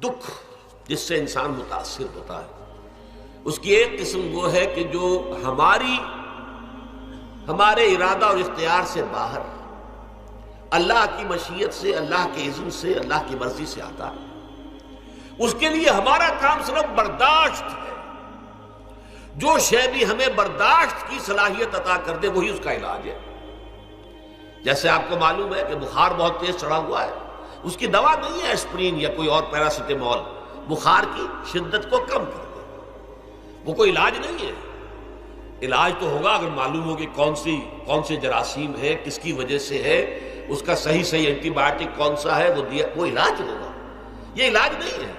دکھ جس سے انسان متاثر ہوتا ہے اس کی ایک قسم وہ ہے کہ جو ہمارے ارادہ اور اختیار سے باہر اللہ کی مشیت سے، اللہ کے اذن سے، اللہ کی مرضی سے آتا ہے۔ اس کے لیے ہمارا کام صرف برداشت ہے۔ جو شے بھی ہمیں برداشت کی صلاحیت عطا کر دے وہی اس کا علاج ہے۔ جیسے آپ کو معلوم ہے کہ بخار بہت تیز چڑھا ہوا ہے، اس کی دوا نہیں ہے اسپرین یا کوئی اور پیراسیٹامول، بخار کی شدت کو کم کر دے، وہ کوئی علاج نہیں ہے۔ علاج تو ہوگا اگر معلوم ہو کہ کون سے جراثیم ہے، کس کی وجہ سے ہے، اس کا صحیح اینٹی بائیوٹک کون سا ہے، وہ علاج ہوگا۔ یہ علاج نہیں ہے،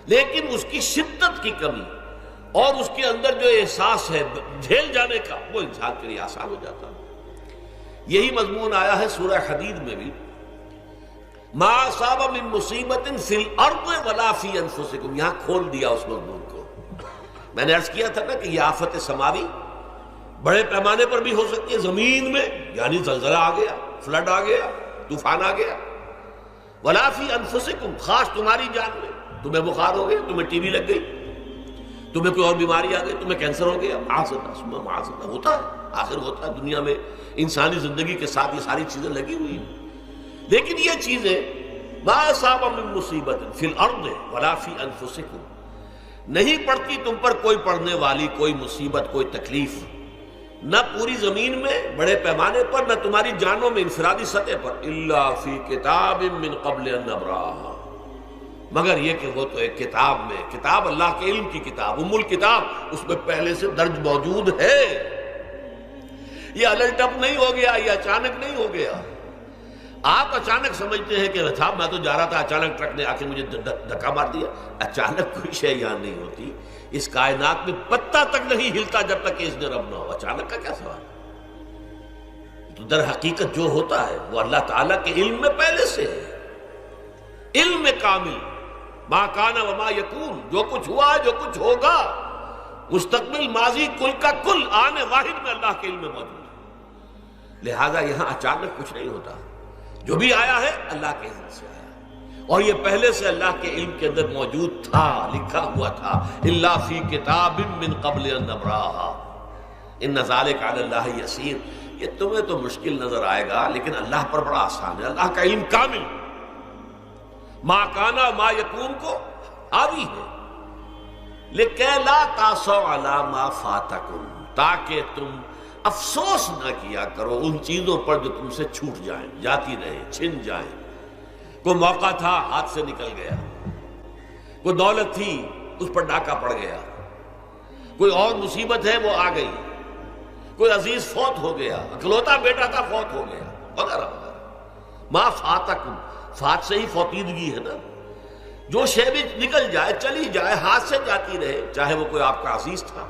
لیکن اس کی شدت کی کمی اور اس کے اندر جو احساس ہے جھیل جانے کا، وہ انسان کے لیے آسان ہو جاتا ہے۔ یہی مضمون آیا ہے سورہ حدید میں بھی، ما اصاب من مصیبت فی الارض ولا فی انفسکم، یہاں کھول دیا اس مضمون کو۔ میں نے عرض کیا تھا نا کہ یہ آفت سماوی بڑے پیمانے پر بھی ہو سکتی ہے، زمین میں یعنی زلزلہ آ گیا، فلڈ آ گیا، طوفان آ گیا، ولا فی انفسکم، خاص تمہاری جان میں، تمہیں بخار ہو گیا، تمہیں ٹی بی لگ گئی، تمہیں کوئی اور بیماری آ گئی، تمہیں کینسر ہو گیا، معاذ ہوتا ہے، آخر ہوتا ہے۔ دنیا میں انسانی زندگی کے ساتھ یہ ساری چیزیں لگی ہوئی ہیں، لیکن یہ چیزیں ما اصاب من مصیبت فی الارض ولا فی انفسکم، نہیں پڑتی تم پر کوئی پڑنے والی کوئی مصیبت، کوئی تکلیف، نہ پوری زمین میں بڑے پیمانے پر، نہ تمہاری جانوں میں انفرادی سطح پر، الا فی کتاب من قبل ان نبرأھا، مگر یہ کہ وہ تو ایک کتاب میں، کتاب اللہ کے علم کی کتاب، ام الکتاب، اس میں پہلے سے درج موجود ہے۔ یہ الٹ اپ نہیں ہو گیا، یہ اچانک نہیں ہو گیا۔ آپ اچانک سمجھتے ہیں کہ صاحب میں تو جا رہا تھا، اچانک ٹرک نے آ کے مجھے دھکا مار دیا۔ اچانک کوئی شے یہاں نہیں ہوتی، اس کائنات میں پتہ تک نہیں ہلتا جب تک کہ اس نے رب نہ ہو۔ اچانک کا کیا سوال ہے؟ تو در حقیقت جو ہوتا ہے وہ اللہ تعالیٰ کے علم میں پہلے سے ہے، علم میں کامل، ما کان وما یکون، جو کچھ ہوا ہے، جو کچھ ہوگا، مستقبل، ماضی، کل کا کل، آنے واحد میں اللہ کے علم میں موجود ہے۔ لہذا یہاں اچانک کچھ نہیں ہوتا، جو بھی آیا ہے اللہ کے علم سے آیا، اور یہ پہلے سے اللہ کے علم کے اندر موجود تھا، لکھا ہوا تھا، الا فی کتاب من قبل ان نبرأھا ان ذلک علی اللہ یسیر۔ یہ تمہیں تو مشکل نظر آئے گا لیکن اللہ پر بڑا آسان ہے، اللہ کا علم کامل، ما کانا ما یکون کو حاوی ہے، لکہ لا تاسوا علی ما فاتکم، تاکہ تم افسوس نہ کیا کرو ان چیزوں پر جو تم سے چھوٹ جائیں، جاتی رہیں، چھن جائیں۔ کوئی موقع تھا ہاتھ سے نکل گیا، کوئی دولت تھی اس پر ڈاکہ پڑ گیا، کوئی اور مصیبت ہے وہ آ گئی، کوئی عزیز فوت ہو گیا، اکلوتا بیٹا تھا فوت ہو گیا، وغیرہ وغیرہ۔ ما فاتکم، فات سے ہی فوتیدگی ہے نا، جو شے بھی نکل جائے، چلی جائے، ہاتھ سے جاتی رہے، چاہے وہ کوئی آپ کا عزیز تھا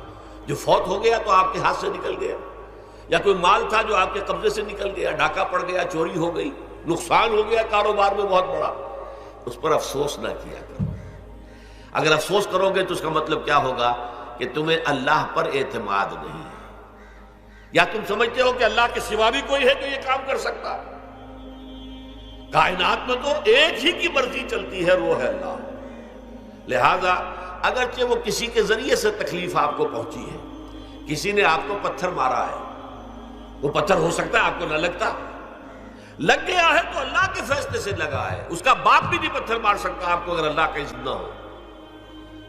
جو فوت ہو گیا تو آپ کے ہاتھ سے نکل گیا، یا کوئی مال تھا جو آپ کے قبضے سے نکل گیا، ڈاکہ پڑ گیا، چوری ہو گئی، نقصان ہو گیا کاروبار میں بہت بڑا، اس پر افسوس نہ کیا کرو۔ اگر افسوس کرو گے تو اس کا مطلب کیا ہوگا کہ تمہیں اللہ پر اعتماد نہیں ہے، یا تم سمجھتے ہو کہ اللہ کے سوا بھی کوئی ہے جو یہ کام کر سکتا ہے۔ کائنات میں تو ایک ہی کی مرضی چلتی ہے، وہ ہے اللہ۔ لہذا اگرچہ وہ کسی کے ذریعے سے تکلیف آپ کو پہنچی ہے، کسی نے آپ کو پتھر مارا ہے، وہ پتھر ہو سکتا ہے آپ کو نہ لگتا، لگ گیا ہے تو اللہ کے فیصلے سے لگا ہے، اس کا باپ بھی نہیں پتھر مار سکتا آپ کو اگر اللہ کا اذن نہ ہو۔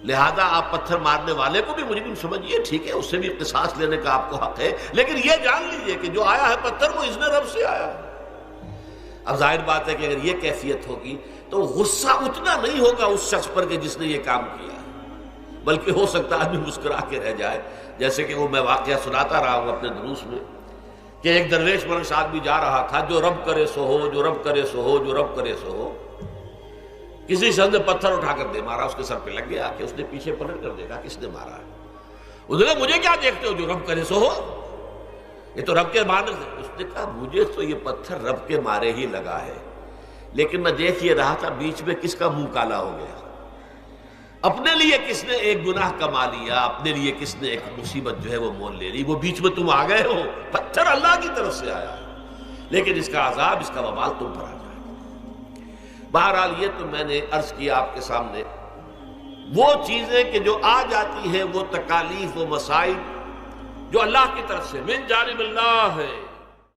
لہذا آپ پتھر مارنے والے کو بھی مجرم سمجھیے، ٹھیک ہے، اس سے بھی قصاص لینے کا آپ کو حق ہے، لیکن یہ جان لیجئے کہ جو آیا ہے پتھر وہ اذن رب سے آیا ہے۔ اب ظاہر بات ہے کہ اگر یہ کیفیت ہوگی تو غصہ اتنا نہیں ہوگا اس شخص پر کہ جس نے یہ کام کیا ہے، بلکہ ہو سکتا ہے آدمی مسکرا کے رہ جائے، جیسے کہ وہ میں واقعہ سناتا رہا ہوں اپنے دروس میں کہ ایک درویش منش آدمی جا رہا تھا، جو رب کرے سو ہو، جو رب کرے سو ہو، جو رب کرے سو ہو۔ کسی شخص نے پتھر اٹھا کر دے مارا، اس کے سر پہ لگ گیا کہ اس نے پیچھے پلٹ کر دیکھا کس نے مارا ہے۔ اس نے کہا مجھے کیا دیکھتے ہو، جو رب کرے سو ہو، یہ تو رب کے مارنے سے۔ اس نے کہا مجھے تو یہ پتھر رب کے مارے ہی لگا ہے، لیکن میں دیکھ یہ رہا تھا بیچ میں کس کا منہ کالا ہو گیا، اپنے لیے کس نے ایک گناہ کما لیا، اپنے لیے کس نے ایک مصیبت جو ہے وہ مول لے لی، وہ بیچ میں تم آ گئے ہو۔ پتھر اللہ کی طرف سے آیا ہے، لیکن اس کا عذاب، اس کا وبال تم پر آ جائے گا۔ بہرحال یہ تو میں نے عرض کیا آپ کے سامنے، وہ چیزیں کہ جو آ جاتی ہیں وہ تکالیف و مصائب جو اللہ کی طرف سے من جانب اللہ ہے،